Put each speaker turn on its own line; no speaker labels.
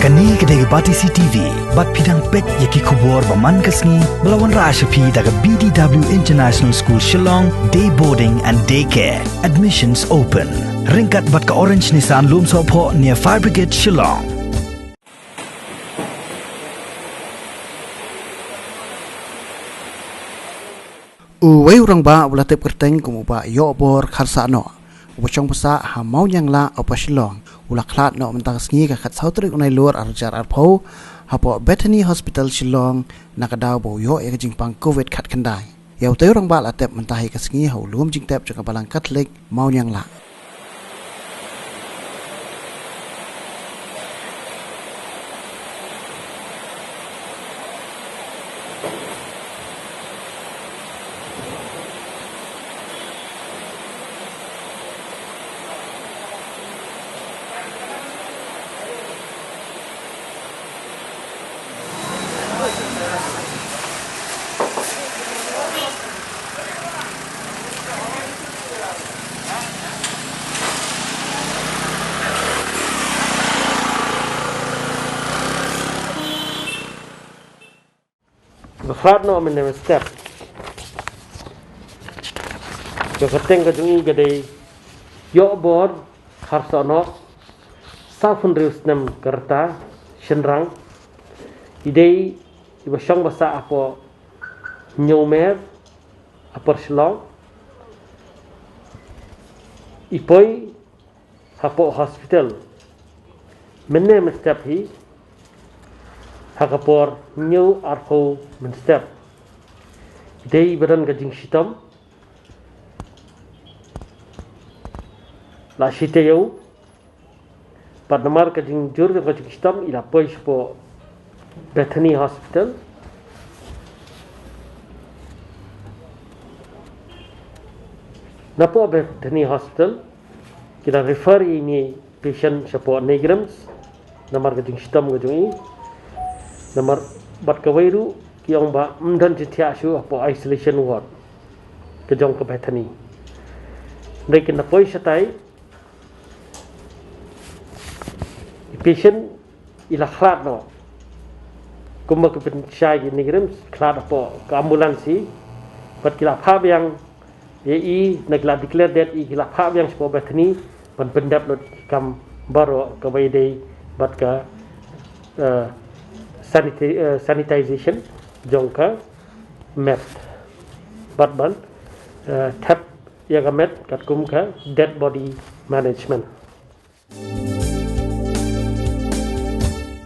Kani kedai bati CTV, bat pidang pet yaki kubur baman kasni melawan Rashapi daga BDW International School Shnong, day boarding and daycare. Admissions open. Ringkat bat ka Orange Nissan Loom Sopo near Fire Brigade Shnong.
Uwei Rangbah ulatip kerteng kumuba yobor kharsano. Ubacong pasa ha Mawñianglah apa Shnong. Ula Khlad no mentang sengi ka khat sautrik unai luar arjar arpau hapo Bethany Hospital Shnong nakadaw bo yo e jingpang COVID khat kandai. Yau tayo Rangbah latip mentahi ka sengi hau lum jingtep jaka balang Catholic Mawñianglah.
Khlad no men step. Jo keteng ka jungi gede yo bor kharsono safun reus nem kerta shenrang idei iba shong basa apo nyomer apor Shnong ipoi hapo hospital men step hi hakapor new arko menstep dei badan gajing shitam la shiteu padmar gajing jur gajing shitam ila pois po Bethany Hospital napo Bethany Hospital kita refer ini patient support negrams namar gajing shitam gajing Nomor bat kawairu kiong ba mdan jitia shu apo isolation ward kejong ke Bethany. Mereka na poi satai patient ila Khlad no. Kuma ke pensyai ni grem Khlad apo ke ambulansi bat kila phab yang ye nagla declare that kila phab yang spo Bethany pan pendap not kam baro ke waidei bat ka sanitization jongka met batban tap yaga met kat kum ka dead body management.